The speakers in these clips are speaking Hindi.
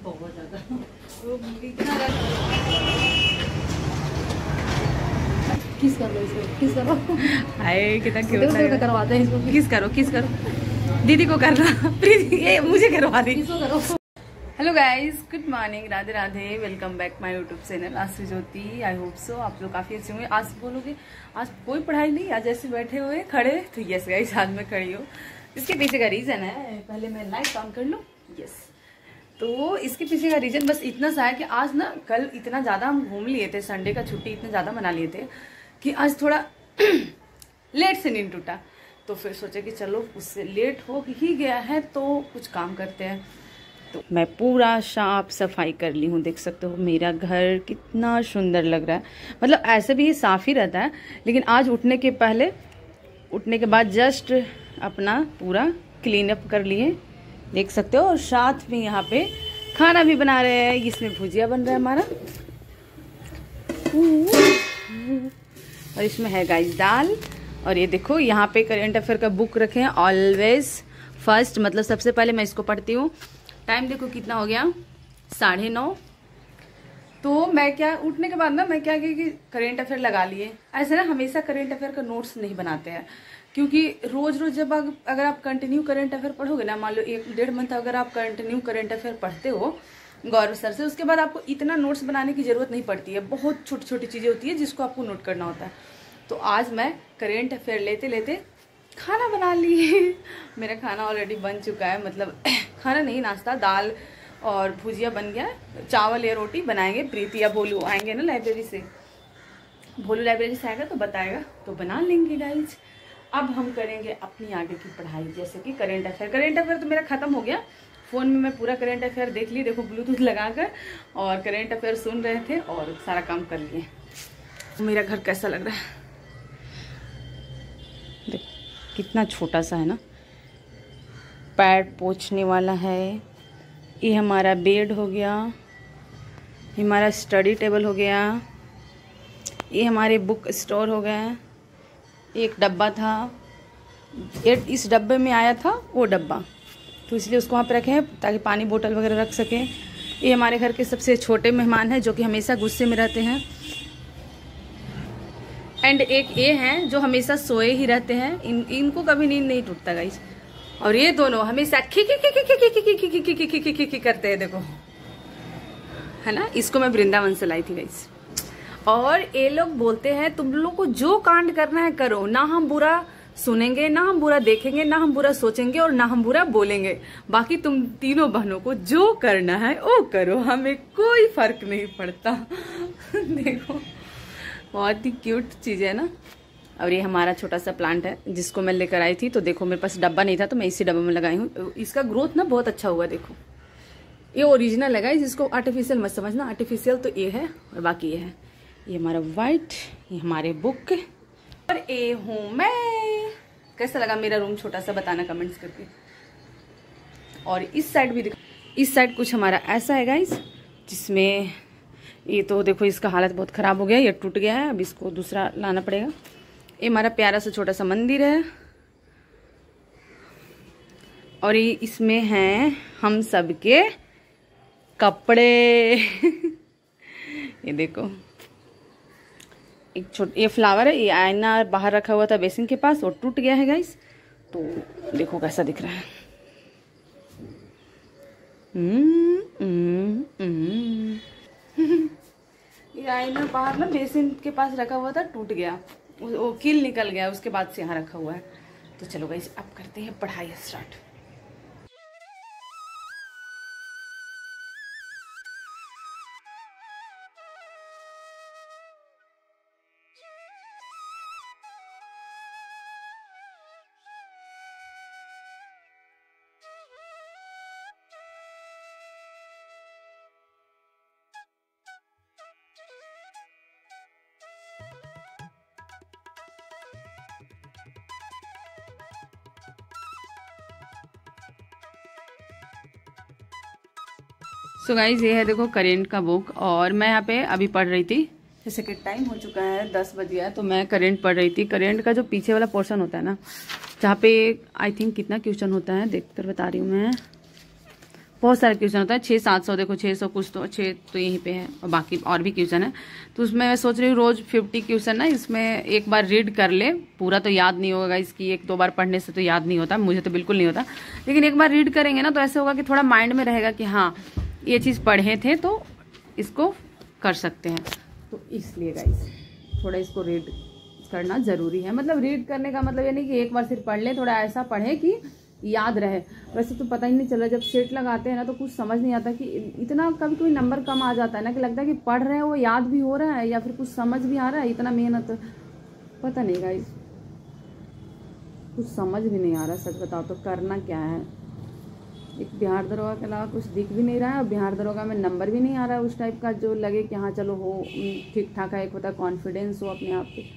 बहुत ज्यादा वो इतना किस कर लो इसको, किस करो। हाय कितना क्यूट लग रहा है। करवाते हैं इसको, किस करो, किस करो। दीदी को करना प्रीति, ये मुझे करवा दी। किसको करो। Hello guys, good morning, Radhe Radhe, welcome back my YouTube channel आशी ज्योति। आई होप सो आप लोग काफी अच्छे होंगे। आज बोलोगे आज कोई पढ़ाई नहीं, आज ऐसे बैठे हुए खड़े, तो यस गाइस आज मैं खड़ी हूँ। इसके पीछे का रीजन है, पहले मैं लाइट ऑन कर लूँ। यस, तो इसके पीछे का रीजन बस इतना सा है कि आज ना कल इतना ज्यादा हम घूम लिए थे, संडे का छुट्टी इतना ज्यादा मना लिए थे कि आज थोड़ा लेट से नींद टूटा। तो फिर सोचे कि चलो उससे लेट हो ही गया है तो कुछ काम करते हैं। तो मैं पूरा साफ सफाई कर ली हूँ, देख सकते हो मेरा घर कितना सुंदर लग रहा है। मतलब ऐसे भी साफ ही रहता है, लेकिन आज उठने के बाद जस्ट अपना पूरा क्लीन अप कर लिए, देख सकते हो। और साथ में यहाँ पे खाना भी बना रहे हैं, इसमें भुजिया बन रहा है हमारा, और इसमें है गाइस दाल। और ये देखो यहाँ पे करेंट अफेयर का बुक रखे हैं, ऑलवेज फर्स्ट, मतलब सबसे पहले मैं इसको पढ़ती हूँ। टाइम देखो कितना हो गया, 9:30। तो मैं क्या उठने के बाद ना मैं क्या कि करेंट अफेयर लगा लिए। ऐसे ना हमेशा करेंट अफेयर का नोट्स नहीं बनाते हैं, क्योंकि रोज रोज जब अगर आप कंटिन्यू करेंट अफेयर पढ़ोगे ना, मान लो 1-1.5 मंथ अगर आप कंटिन्यू करेंट अफेयर पढ़ते हो गौरव सर से, उसके बाद आपको इतना नोट्स बनाने की जरूरत नहीं पड़ती है। बहुत छोटी छोटी चीजें होती है जिसको आपको नोट करना होता है। तो आज मैं करेंट अफेयर लेते लेते खाना बना ली। मेरा खाना ऑलरेडी बन चुका है, मतलब खाना नहीं, नाश्ता, दाल और भुजिया बन गया। चावल या रोटी बनाएंगे, प्रीति या भोलू आएंगे ना लाइब्रेरी से। भोलू लाइब्रेरी से आएगा तो बताएगा, तो बना लेंगे गाइज। अब हम करेंगे अपनी आगे की पढ़ाई, जैसे कि करेंट अफेयर तो मेरा खत्म हो गया। फोन में मैं पूरा करेंट अफेयर देख ली, देखो ब्लूटूथ लगाकर, और करेंट अफेयर सुन रहे थे और सारा काम कर लिए। मेरा घर कैसा लग रहा है, देख कितना छोटा सा है ना। पैर पोंछने वाला है, ये हमारा बेड हो गया, ये हमारा स्टडी टेबल हो गया, ये हमारे बुक स्टोर हो गया। एक डब्बा था, इस डब्बे में आया था वो डब्बा, तो इसलिए उसको वहाँ पे रखे हैं ताकि पानी बोतल वगैरह रख सकें। ये हमारे घर के सबसे छोटे मेहमान हैं जो कि हमेशा गुस्से में रहते हैं। एंड एक ये हैं जो हमेशा सोए ही रहते हैं, इनको कभी नींद नहीं टूटता गाइस। और ये दोनों हमेशा खी करते हैं, देखो है ना। इसको मैं वृंदावन से लाई थी गाइस। और ये लोग बोलते हैं तुम लोग को जो कांड करना है करो, ना हम बुरा सुनेंगे, ना हम बुरा देखेंगे, ना हम बुरा सोचेंगे, और ना हम बुरा बोलेंगे। बाकी तुम तीनों बहनों को जो करना है वो करो, हमें कोई फर्क नहीं पड़ता। देखो बहुत ही क्यूट चीज है ना। और ये हमारा छोटा सा प्लांट है जिसको मैं लेकर आई थी। तो देखो मेरे पास डब्बा नहीं था तो मैं इसी डब्बे में लगाई हूँ। इसका ग्रोथ ना बहुत अच्छा हुआ, देखो ये ओरिजिनल है गाइस, इसको आर्टिफिशियल मत समझना। आर्टिफिशियल तो ये है और बाकी ये है। ये हमारा व्हाइट, ये हमारे बुक, और ये हूँ मैं। कैसा लगा मेरा रूम छोटा सा, बताना कमेंट्स करके। और इस साइड भी, इस साइड कुछ हमारा ऐसा है गाइस, जिसमें ये तो देखो इसका हालत बहुत खराब हो गया, ये टूट गया है, अब इसको दूसरा लाना पड़ेगा। ये हमारा प्यारा सा छोटा सा मंदिर है, और ये इसमें हैं हम सबके कपड़े। ये देखो एक ये फ्लावर है, ये आईना बाहर रखा हुआ था बेसिन के पास और टूट गया है गाइस। तो देखो कैसा दिख रहा है। ये आईना बाहर ना बेसिन के पास रखा हुआ था, टूट गया, वो कील निकल गया, उसके बाद से यहाँ रखा हुआ है। तो चलो गाइस अब करते हैं पढ़ाई स्टार्ट। सो गाइज ये है देखो करेंट का बुक, और मैं यहाँ पे अभी पढ़ रही थी, जैसे कि टाइम हो चुका है 10 बज गया है, तो मैं करेंट पढ़ रही थी। करेंट का जो पीछे वाला पोर्शन होता है ना, जहाँ पे आई थिंक कितना क्वेश्चन होता है, देख कर बता रही हूँ मैं, बहुत सारे क्वेश्चन होता है, 600-700, देखो 600 कुछ तो 6 तो यहीं पे है और बाकी और भी क्वेश्चन है। तो उसमें मैं सोच रही हूँ रोज 50 क्वेश्चन ना इसमें एक बार रीड कर ले। पूरा तो याद नहीं होगा, इसकी 1-2 बार पढ़ने से तो याद नहीं होता, मुझे तो बिल्कुल नहीं होता, लेकिन एक बार रीड करेंगे ना तो ऐसे होगा कि थोड़ा माइंड में रहेगा कि हाँ ये चीज़ पढ़े थे तो इसको कर सकते हैं। तो इसलिए गाइस थोड़ा इसको रीड करना ज़रूरी है। मतलब रीड करने का मतलब ये नहीं कि एक बार सिर्फ पढ़ ले, थोड़ा ऐसा पढ़े कि याद रहे। वैसे तो पता ही नहीं चला, जब सेट लगाते हैं ना तो कुछ समझ नहीं आता कि इतना कभी कभी नंबर कम आ जाता है ना कि लगता है कि पढ़ रहे हैं वो याद भी हो रहा है या फिर कुछ समझ भी आ रहा है। इतना मेहनत पता नहीं गाइस, कुछ समझ भी नहीं आ रहा सच बताओ तो करना क्या है। एक बिहार दरोगा के अलावा कुछ दिख भी नहीं रहा है और बिहार दरोगा में नंबर भी नहीं आ रहा है उस टाइप का जो लगे कि हाँ चलो हो ठीक ठाक है। एक होता है कॉन्फिडेंस हो अपने आप पे।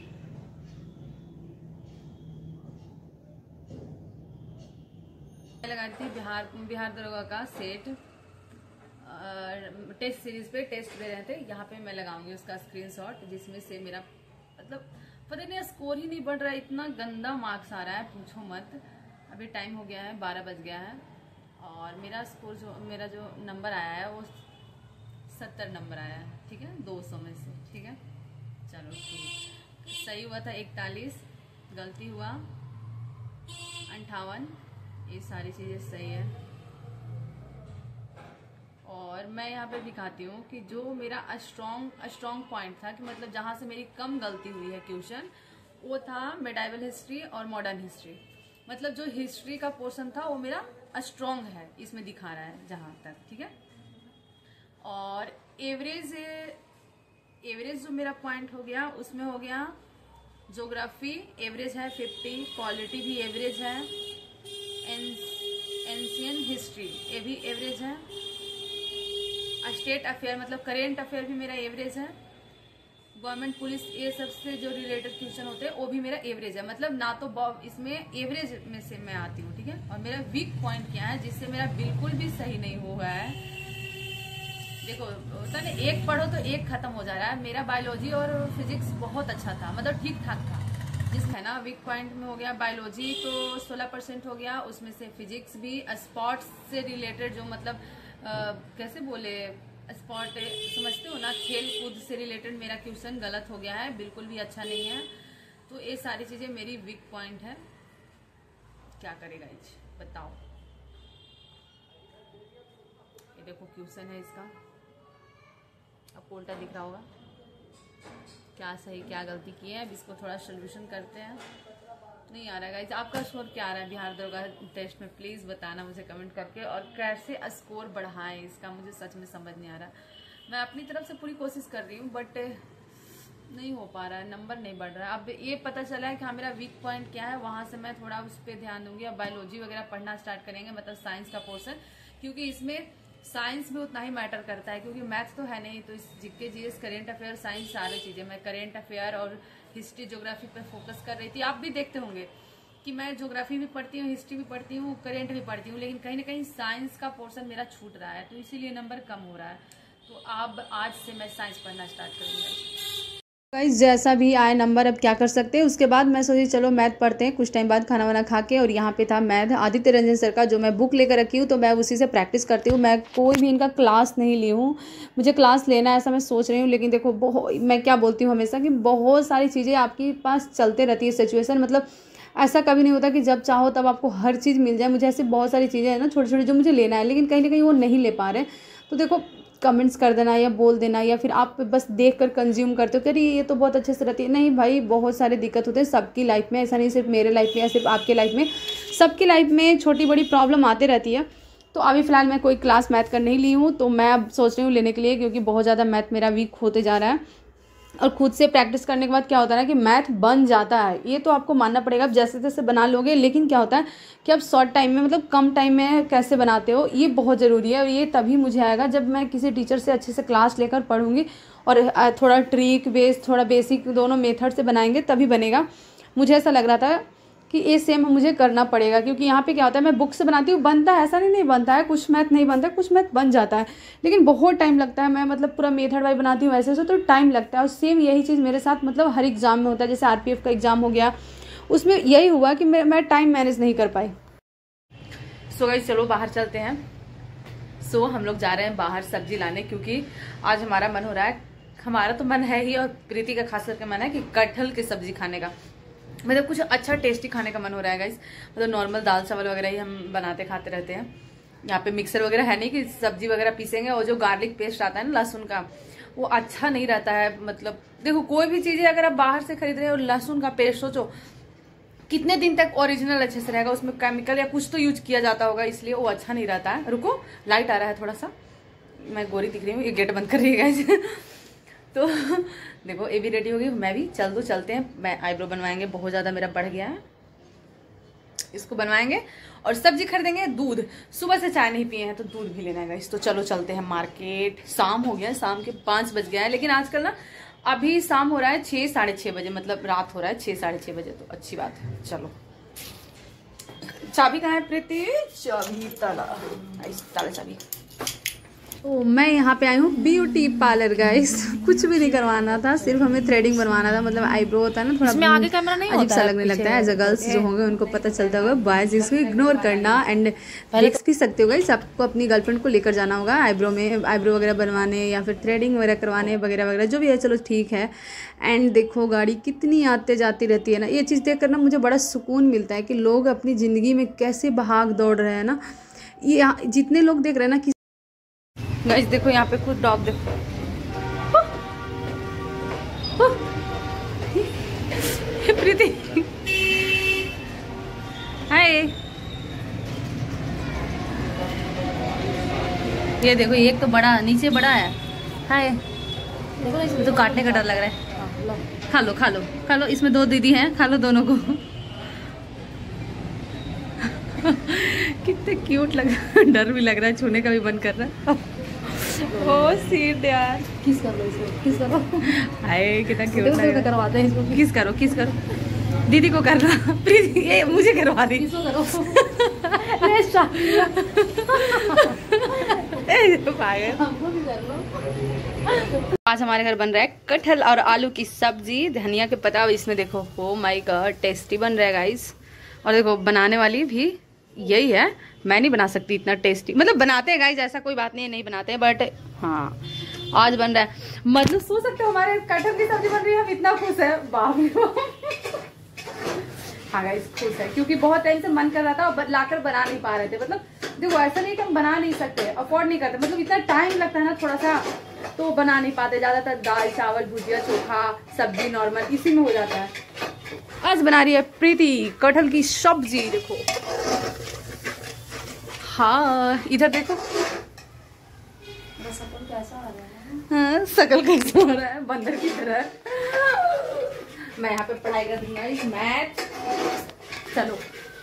लगा दी थी बिहार दरोगा का सेट टेस्ट सीरीज पे टेस्ट दे रहे थे, यहाँ पे मैं लगाऊंगी उसका स्क्रीनशॉट जिसमें से मेरा मतलब पता नहीं स्कोर ही नहीं बढ़ रहा है, इतना गंदा मार्क्स आ रहा है पूछो मत। अभी टाइम हो गया है 12 बज गया है और मेरा स्कोर जो मेरा जो नंबर आया है वो 70 नंबर आया है, ठीक है 200 में से, ठीक है चलो ठीक। सही हुआ था 41, गलती हुआ 58, ये सारी चीज़ें सही है। और मैं यहाँ पे दिखाती हूँ कि जो मेरा स्ट्रॉन्ग पॉइंट था कि मतलब जहाँ से मेरी कम गलती हुई है क्वेश्चन, वो था मेडाइवल हिस्ट्री और मॉडर्न हिस्ट्री। मतलब जो हिस्ट्री का पोर्शन था वो मेरा स्ट्रॉन्ग है, इसमें दिखा रहा है जहाँ तक, ठीक है। और एवरेज जो मेरा पॉइंट हो गया उसमें हो गया ज्योग्राफी एवरेज है 50, पॉलिटी भी एवरेज है, एंशियन हिस्ट्री ये भी एवरेज है, स्टेट अफेयर मतलब करेंट अफेयर भी मेरा एवरेज है, गवर्नमेंट पुलिस ये सबसे जो रिलेटेड क्वेश्चन होते हैं वो भी मेरा एवरेज है। मतलब ना तो इसमें एवरेज में से मैं आती हूँ, ठीक है। और मेरा वीक पॉइंट क्या है जिससे मेरा बिल्कुल भी सही नहीं हुआ है, देखो होता है एक पढ़ो तो एक खत्म हो जा रहा है। मेरा बायोलॉजी और फिजिक्स बहुत अच्छा था, मतलब ठीक ठाक था, जिसमें ना वीक पॉइंट में हो गया बायोलॉजी तो 16% हो गया, उसमें से फिजिक्स भी स्पोर्ट्स से रिलेटेड जो मतलब कैसे बोले स्पोर्ट समझते हो ना, खेल कूद से रिलेटेड मेरा क्वेश्चन गलत हो गया है, बिल्कुल भी अच्छा नहीं है। तो ये सारी चीजें मेरी वीक पॉइंट है, क्या करेगा इस बताओ। ये देखो क्वेश्चन है इसका, आपको उल्टा दिख रहा होगा, क्या सही क्या गलती की है। अब इसको थोड़ा सोल्यूशन करते हैं। नहीं आ रहा है गाइस, आपका स्कोर क्या आ रहा है बिहार दरोगा टेस्ट में प्लीज़ बताना मुझे कमेंट करके, और कैसे स्कोर बढ़ाएं इसका मुझे सच में समझ नहीं आ रहा। मैं अपनी तरफ से पूरी कोशिश कर रही हूँ बट नहीं हो पा रहा है, नंबर नहीं बढ़ रहा है। अब ये पता चला है कि हाँ मेरा वीक पॉइंट क्या है, वहाँ से मैं थोड़ा उस पर ध्यान दूंगी। अब बायोलॉजी वगैरह पढ़ना स्टार्ट करेंगे, मतलब साइंस का पोर्शन, क्योंकि इसमें साइंस भी उतना ही मैटर करता है क्योंकि मैथ तो है नहीं। तो इस GK GS current affair science सारी चीज़ें, मैं करेंट अफेयर और हिस्ट्री ज्योग्राफी पर फोकस कर रही थी। आप भी देखते होंगे कि मैं ज्योग्राफी भी पढ़ती हूँ, हिस्ट्री भी पढ़ती हूँ, करेंट भी पढ़ती हूँ, लेकिन कहीं ना कहीं साइंस का पोर्शन मेरा छूट रहा है, तो इसीलिए नंबर कम हो रहा है। तो अब आज से मैं साइंस पढ़ना स्टार्ट करूँगा। गाइस जैसा भी आए नंबर, अब क्या कर सकते हैं। उसके बाद मैं सोची चलो मैथ पढ़ते हैं कुछ टाइम बाद खाना वाना खा के, और यहाँ पे था मैथ आदित्य रंजन सर का, जो मैं बुक लेकर रखी हूँ तो मैं उसी से प्रैक्टिस करती हूँ। मैं कोई भी इनका क्लास नहीं ली हूँ, मुझे क्लास लेना है ऐसा मैं सोच रही हूँ, लेकिन देखो बहुत, मैं क्या बोलती हूँ हमेशा कि बहुत सारी चीज़ें आपके पास चलते रहती है सिचुएशन, मतलब ऐसा कभी नहीं होता कि जब चाहो तब आपको हर चीज़ मिल जाए। मुझे ऐसे बहुत सारी चीज़ें हैं ना छोटी छोटी जो मुझे लेना है, लेकिन कहीं ना कहीं वो नहीं ले पा रहे। तो देखो कमेंट्स कर देना या बोल देना, या फिर आप बस देख कर कंज्यूम करते हो कि अरे ये तो बहुत अच्छे से रहती है। नहीं भाई, बहुत सारे दिक्कत होते हैं सबकी लाइफ में, ऐसा नहीं सिर्फ मेरे लाइफ में या सिर्फ आपके लाइफ में, सबकी लाइफ में छोटी बड़ी प्रॉब्लम आते रहती है। तो अभी फ़िलहाल मैं कोई क्लास मैथ का नहीं ली हूँ, तो मैं अब सोच रही हूँ लेने के लिए, क्योंकि बहुत ज़्यादा मैथ मेरा वीक होते जा रहा है। और खुद से प्रैक्टिस करने के बाद क्या होता है ना कि मैथ बन जाता है, ये तो आपको मानना पड़ेगा। आप जैसे तैसे बना लोगे, लेकिन क्या होता है कि आप शॉर्ट टाइम में, मतलब कम टाइम में कैसे बनाते हो, ये बहुत ज़रूरी है। और ये तभी मुझे आएगा जब मैं किसी टीचर से अच्छे से क्लास लेकर पढ़ूंगी और थोड़ा ट्रिक बेस, थोड़ा बेसिक दोनों मेथड से बनाएंगे तभी बनेगा। मुझे ऐसा लग रहा था कि ये सेम मुझे करना पड़ेगा, क्योंकि यहाँ पे क्या होता है मैं बुक से बनाती हूँ, बनता है ऐसा नहीं बनता है, कुछ मैथ नहीं बनता है, कुछ मैथ बन जाता है, लेकिन बहुत टाइम लगता है। मैं मतलब पूरा मेथड वाइज बनाती हूँ वैसे तो टाइम लगता है। और सेम यही चीज़ मेरे साथ मतलब हर एग्ज़ाम में होता है। जैसे RPF का एग्ज़ाम हो गया, उसमें यही हुआ कि मैं टाइम मैनेज नहीं कर पाई। सो गाइस चलो बाहर चलते हैं, सो हम लोग जा रहे हैं बाहर सब्जी लाने, क्योंकि आज हमारा मन हो रहा है, हमारा तो मन है ही और प्रीति का खास करके मन है कि कटहल की सब्जी खाने का, मतलब कुछ अच्छा टेस्टी खाने का मन हो रहा है गाइस। मतलब नॉर्मल दाल चावल वगैरह ही हम बनाते खाते रहते हैं। यहाँ पे मिक्सर वगैरह है नहीं कि सब्जी वगैरह पीसेंगे, और जो गार्लिक पेस्ट आता है ना लहसुन का, वो अच्छा नहीं रहता है। मतलब देखो कोई भी चीजें अगर आप बाहर से खरीद रहे हो, लहसुन का पेस्ट सोचो कितने दिन तक ओरिजिनल अच्छे से रहेगा, उसमें केमिकल या कुछ तो यूज किया जाता होगा, इसलिए वो अच्छा नहीं रहता है। रुको लाइट आ रहा है थोड़ा सा, मैं गोरी दिख रही हूँ, ये गेट बंद कर रही है गाइस। तो देखो ये भी रेडी हो गई, मैं भी चलते हैं। मैं आईब्रो बनवाएंगे, बहुत ज़्यादा मेरा बढ़ गया है, इसको बनवाएंगे और सब्जी खरीदेंगे। दूध सुबह से चाय नहीं पिए हैं तो दूध भी लेना है गाइस। तो चलो चलते हैं मार्केट। शाम हो गया है, शाम के 5 बज गया है, लेकिन आजकल ना अभी शाम हो रहा है 6 साढ़े 6 बजे, मतलब रात हो रहा है 6 साढ़े 6 बजे, तो अच्छी बात है। चलो चाबी कहाँ है प्रीति? चाबी ताला, ताला चाबी। तो मैं यहाँ पे आई हूँ ब्यूटी पार्लर गाइस। कुछ भी नहीं करवाना था, सिर्फ हमें थ्रेडिंग बनवाना था। मतलब आईब्रो होता है ना थोड़ा आगे कैमरा नहीं अजीब सा लगने लगता है, एज अ गर्ल्स जो होंगे उनको पता चलता होगा, बॉयज इसको इग्नोर करना। एंड देख भी सकते हो गाइस, आपको अपनी गर्लफ्रेंड को लेकर जाना होगा आईब्रो में, आईब्रो वगैरह बनवाने या फिर थ्रेडिंग वगैरह करवाने वगैरह वगैरह जो भी है, चलो ठीक है। एंड देखो गाड़ी कितनी आते जाती रहती है ना, ये चीज़ देख कर ना मुझे बड़ा सुकून मिलता है कि लोग अपनी ज़िंदगी में कैसे भाग दौड़ रहे हैं ना। ये जितने लोग देख रहे हैं ना, गाइस देखो यहाँ पे खुद डॉग देखो, प्रीति हाय। ये देखो एक तो बड़ा नीचे बड़ा है, हाय। देखो तो काटने का डर लग रहा है। खा लो खा लो खा लो, इसमें 2 दीदी हैं, खा लो दोनों को। कितने क्यूट लग रहा है, डर भी लग रहा है, छूने का भी मन कर रहा है। ओ सीट यार, किस कर लो इसको, किस करो। हाय कितना क्यूट लग रहा है। करवाते हैं इसको, किस करो किस करो, दीदी को करना, प्लीज ये मुझे करवा दी। किसको करो। हमको भी कर लो। आज हमारे घर बन रहा है कटहल और आलू की सब्जी, धनिया के पत्ता इसमें देखो। ओ माय गॉड टेस्टी बन रहा है गाइस। और देखो बनाने वाली भी यही है, मैं नहीं बना सकती इतना टेस्टी। मतलब बनाते हैं गाइस, ऐसा कोई बात नहीं है नहीं बनाते हैं, बट हाँ आज बन रहा है। मतलब सोच सकते हो हमारे कटहल की सब्जी बन रही है, हम इतना खुश है, बाप रे बाप। हाँ गाइस खुश है, क्योंकि बहुत टाइम से मन कर रहा था और लाकर बना नहीं पा रहे थे। मतलब देखो ऐसा नहीं कि हम बना नहीं सकते, अफोर्ड नहीं करते, मतलब इतना टाइम लगता है ना थोड़ा सा, तो बना नहीं पाते। ज्यादातर दाल चावल भुजिया चोखा सब्जी नॉर्मल इसी में हो जाता है। आज बना रही है प्रीति कटहल की सब्जी। देखो हाँ इधर देखो, शकल कैसा आ रहा है। हाँ शकल कैसा हो रहा है, बंदर की तरह। मैं यहाँ पे पढ़ाई कर रही हूँ मैथ। चलो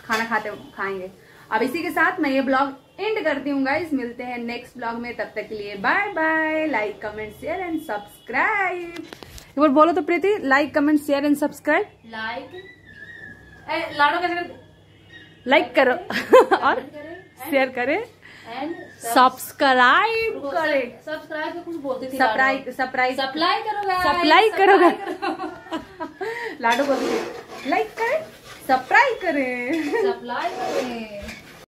खाना खाएंगे। अब इसी के साथ मैं ये ब्लॉग एंड करती हूँ गाइस, मिलते हैं नेक्स्ट ब्लॉग में, तब तक के लिए bye bye. Like comment share and subscribe. एक बार बोलो तो Preeti, like comment share and subscribe. Like करो और शेयर करे एंड सब्सक्राइब करे। सब्सक्राइब तो कुछ बोलती थी, सप्लाई करो लाडो बोलती लाइक करे सब्सक्राइब करे। सप्लाई करे।